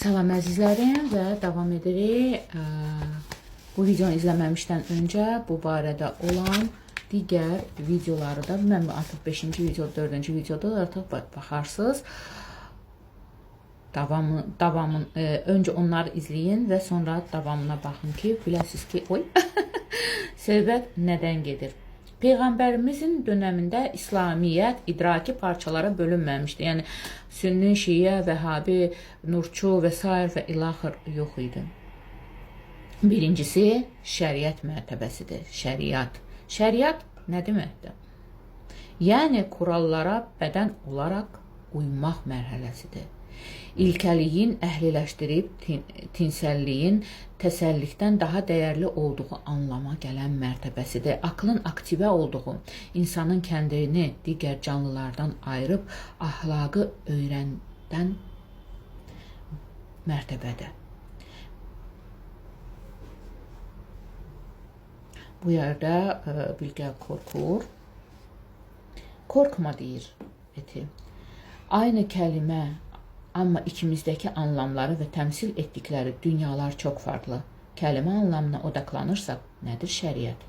Salam əzizlərim və davam edirik. Bu videonu izləməmişdən öncə bu barədə olan digər videoları da, mən artıq 5-ci video, 4-cü videoda da artıq baxarsınız. Öncə onları izləyin və sonra davamına baxın ki, biləsiniz ki, söhbət nədən gedir. Peyğəmbərimizin dönəmində İslamiyyət idraki parçalara bölünməmişdi. Yəni Sünni, Şiə, Vəhabi, Nurçu və s. və ilaxır yox idi. Birincisi şəriət mərtəbəsidir. Şəriət nə deməkdir? Yəni kurallara bədən olaraq uymaq mərhələsidir. İlkəliyin əhliləşdirib tinsəlliyin təsəllikdən daha dəyərli olduğu anlama gələn mərtəbəsidir. Aklın aktivə olduğu, insanın kəndini digər canlılardan ayırıb ahlakı öyrənən mərtəbədir. Bu yerdə Bilgə qorxur. Qorxma deyir eti. Aynı kəlimə, amma ikimizdəki anlamları və təmsil etdikləri dünyalar çox farklı. Kəlimə anlamına odaqlanırsaq, nədir şəriət?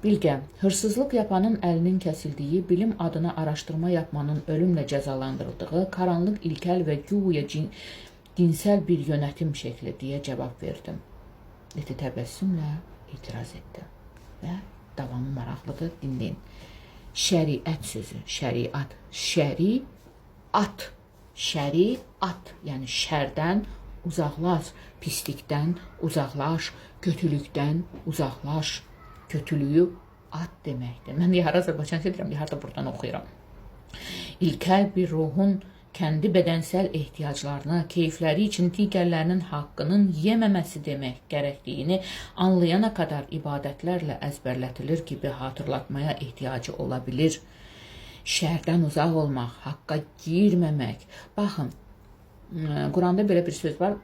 Bilgə, hırsızlıq yapanın əlinin kəsildiyi, bilim adına araşdırma yapmanın ölümlə cəzalandırıldığı, karanlıq ilkəl və güya dinsel bir yönetim şəkli deyə cavab verdim. Eti təbəssümlə etiraz etdi və davamı maraqlıdır, dinləyin. Şəriət sözü, şəriat, şəriat, yəni şərdən uzaqlaş, pislikdən uzaqlaş, kötülükdən uzaqlaş, kötülüyü at deməkdir. Mən yəhər Azərbaycan edirəm, yəhər də buradan oxuyuram. İlkəl bir ruhun kəndi bədənsel ehtiyaclarını, keyfləri üçün digərlərinin haqqının yeməməsi demək gərəkdiyini anlayana kadar ibadətlərlə əzbərlətilir gibi hatırlatmaya ehtiyacı olabilir. Şərdən uzaq olmaq, haqqa girməmək. Baxın, Quranda belə bir söz var,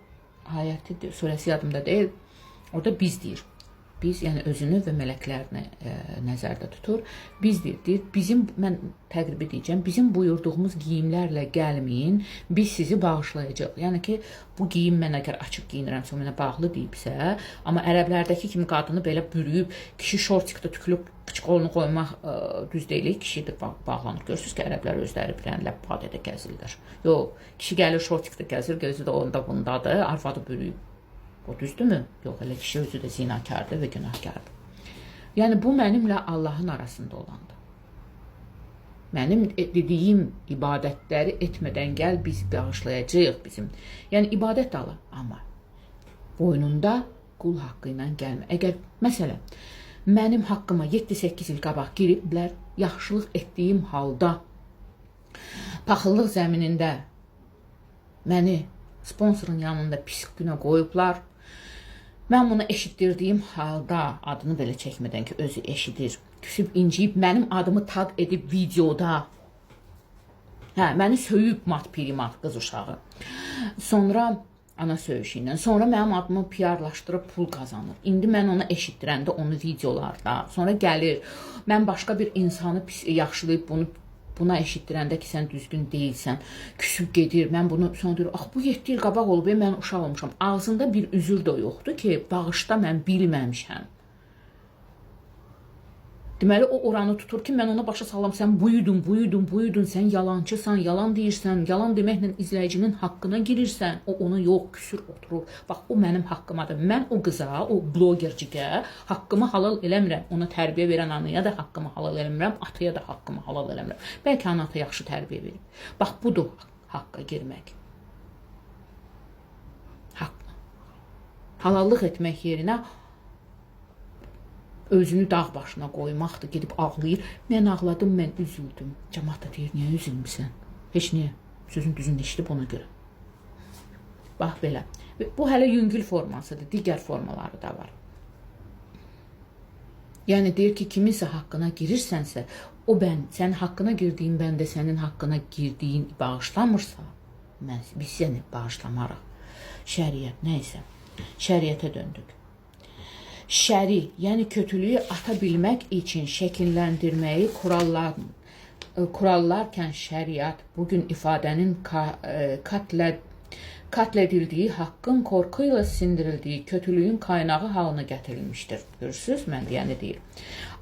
Ayəti surəsi yadımda deyil, orada biz deyir. Biz, yəni özünü və mələklərini nəzərdə tutur. Biz deyir, mən təqribi deyəcəm, bizim buyurduğumuz giyimlərlə gəlməyin, biz sizi bağışlayacaq. Yəni ki, bu giyim mən əgər açıq giyinirəmsə, mənə bağlı deyibsə, amma ərəblərdəki kimi qadını belə bürüyüb, kişi şortikdə tükülüb, qolunu qoymaq düz deyil, kişi də bağlanır. Görürsünüz ki, ərəblər özləri bilən ləbbadədə gəzirlər. Yox, kişi gəlir şortikdə gəzir, gözü də onda bundadır, arvadı bürüyüb. O düzdürmü? Yox, elə kişi özü də zinakardır və günahkardır. Yəni bu mənimlə Allahın arasında olandır. Mənim dediyim ibadətləri etmədən gəl biz bağışlayacağıq bizim. Yəni ibadət də alır, amma boynunda qul haqqı ilə gəlmə. Əgər məsələn mənim haqqıma 7-8 il qabaq giriblər, yaxşılıq etdiyim halda paxıllıq zəminində məni sponsorun yanında pis günə qoyublar. Mən bunu eşitdirdiyim halda, adını belə çəkmədən ki, özü eşidir, küsüb inciyib, mənim adımı tag edib videoda, məni söyüb mat-pirimat qız uşağı. Sonra ana söyüşü ilə, sonra mənim adımı PR-laşdırıb pul qazanır. İndi mən onu eşitdirəndə, onu videolarda, sonra gəlir, mən başqa bir insanı yaxşılayıb buna eşitdirəndə ki, sən düzgün deyilsən, küsüb gedir, mən bunu sonra deyir, bu 7 il qabaq olub, mən uşaq olmuşam. Ağzında bir üzür də yoxdur ki, bağışda mən bilməmişəm. Deməli, o oranı tutur ki, mən ona başa salam, sən buyudun, sən yalancısan, yalan deyirsən, yalan deməklə izləyicinin haqqına girirsən, o ona yox, küsür oturur. Bax, o mənim haqqımadır. Mən o qıza, o blogercigə haqqımı halal eləmirəm. Ona tərbiyə verən anaya da haqqımı halal eləmirəm, ataya da haqqımı halal eləmirəm. Bəlkə ana ata yaxşı tərbiyə verib. Bax, budur haqqa girmək. Haqq. Halallıq etmək yerinə özünü dağ başına qoymaqdır, gedib ağlayır. Mən ağladım, mən üzüldüm. Cəmaat da deyir, niyə üzülmüsən? Heç niyə? Sözün düzünü eşidib ona görə. Bax belə. Bu hələ yüngül formasıdır, digər formaları da var. Yəni deyir ki, kiminsə haqqına girirsənsə, o sənin haqqına girdiyin bəndə sənin haqqına girdiyin bağışlamırsa, biz səni bağışlamarıq. Şəriət nəysə, şəriətə döndük. Şəri, yəni kötülüyü ata bilmək üçün şəkilləndirməyi kurallarkən şəriat bugün ifadənin Katl edildiyi, haqqın qorxu ilə sindirildiyi, kötülüyün kaynağı halına gətirilmişdir. Görürsünüz, mən deyəni deyil.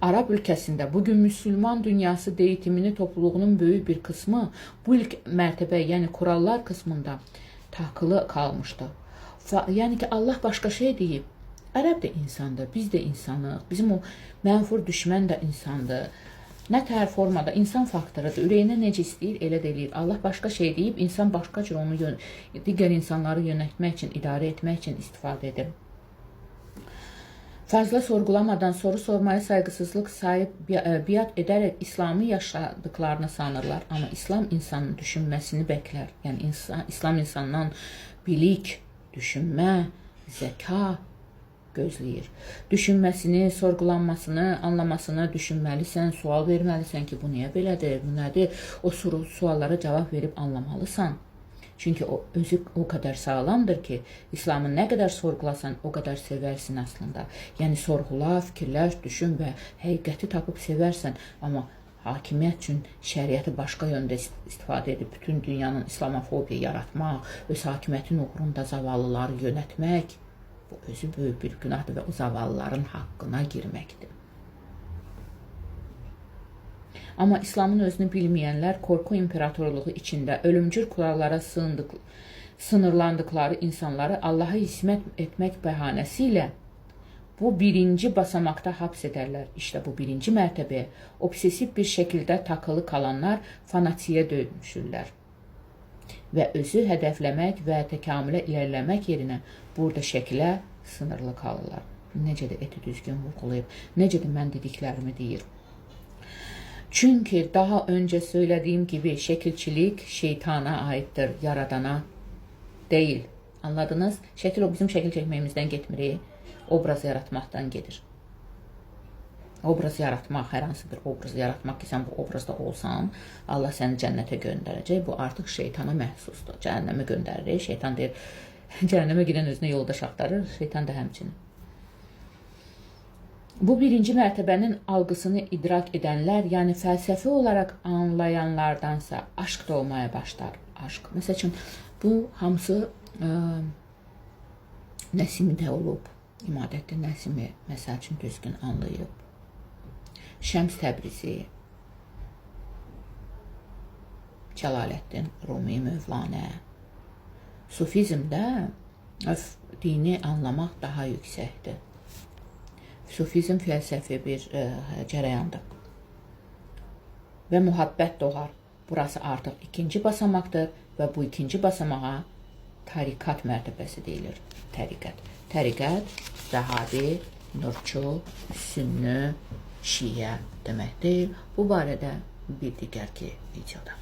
Arab ölkəsində bugün müsəlman dünyası deyitimini topluluğunun böyük bir qismi bu ilk mərtəbə, yəni kurallar qismində takılı qalmışdı. Yəni ki, Allah başqa şey deyib. Ərəb də insandır, biz də insanıq, bizim o mənfur düşmən də insandır. Nə tər formada insan faktorudur, ürəyinə necə istəyir, elə də eləyir. Allah başqa şey deyib, insan başqa cür onu digər insanları yönətmək üçün, idarə etmək üçün istifadə edir. Fazla sorgulamadan soru sormaya saygısızlıq sayıb biat edərək İslamı yaşadıklarını sanırlar. Amma İslam insanın düşünməsini bəklər. Yəni İslam insandan bilik, düşünmə, zəka gözləyir. Düşünməsini, sorgulanmasını, anlamasını düşünməlisən, sual verməlisən ki, bu niyə belədir, bu nədir? O suallara cavab verib anlamalısan. Çünki o özü o qədər sağlamdır ki, İslamı nə qədər sorgulasan, o qədər sevərsin aslında. Yəni sorğula, fikirləş, düşün və həqiqəti tapıb sevərsən. Amma hakimiyyət üçün şəriəti başqa yöndə istifadə edib bütün dünyanın İslamofobiya yaratmaq, öz hakimiyyətin uğrunda zavallıları yönətmək, bu özü böyük bir günahdır və o zavallıların haqqına girməkdir. Amma İslamın özünü bilməyənlər qorxu imperatorluğu içində ölümcül kurallara sınırlandıkları insanları Allaha hizmət etmək bəhanəsi ilə bu birinci basamaqda həbs edərlər. İşte bu birinci mərtəbəyə obsesiv bir şəkildə takılı qalanlar fanatiyə dönüşürlər. Və özü hədəfləmək və təkamülə ilərləmək yerinə burada şəkilə sınırlı qalırlar. Necə də eti düzgün vurğulayıb, necə də mən dediklərimi deyir. Çünki daha öncə söylədiyim gibi şəkilçilik şeytana aiddir, yaradana deyil. Anladınız? Şəkil o bizim şəkil çəkməyimizdən getmir, obraz yaratmaqdan gedir. Obraz yaratmaq, hər hansı bir obraz yaratmaq ki, sən bu obrazda olsan, Allah səni cənnətə göndərəcək. Bu artıq şeytana məhsusdur. Cəhənnəmə göndərir. Şeytan deyir, cəhənnəmə gedən özünə yoldaş axtarır. Şeytan da həmçinin. Bu birinci mərtəbənin algısını idrak edənlər, yəni fəlsəfi olaraq anlayanlardansa aşk doğmaya başlar. Aşk. Məsəl üçün, bu hamısı Nəsimidə olub. İmadəttin Nəsimi, məsəl üçün, düzgün anlayıb. Şəms Təbrizi, Cəlaləddin Rumi, Mövlanə. Sufizmdə dini anlamaq daha yüksəkdir. Sufizm fəlsəfi bir cərəyandır. Və mühabbət doğar. Burası artıq ikinci basamaqdır və bu ikinci basamağa tarikat mərtəbəsi deyilir. Təriqət, Vəhabi, Nurçu, Sünnü, Şiə demək deyil. Bu barədə bir digər videoda.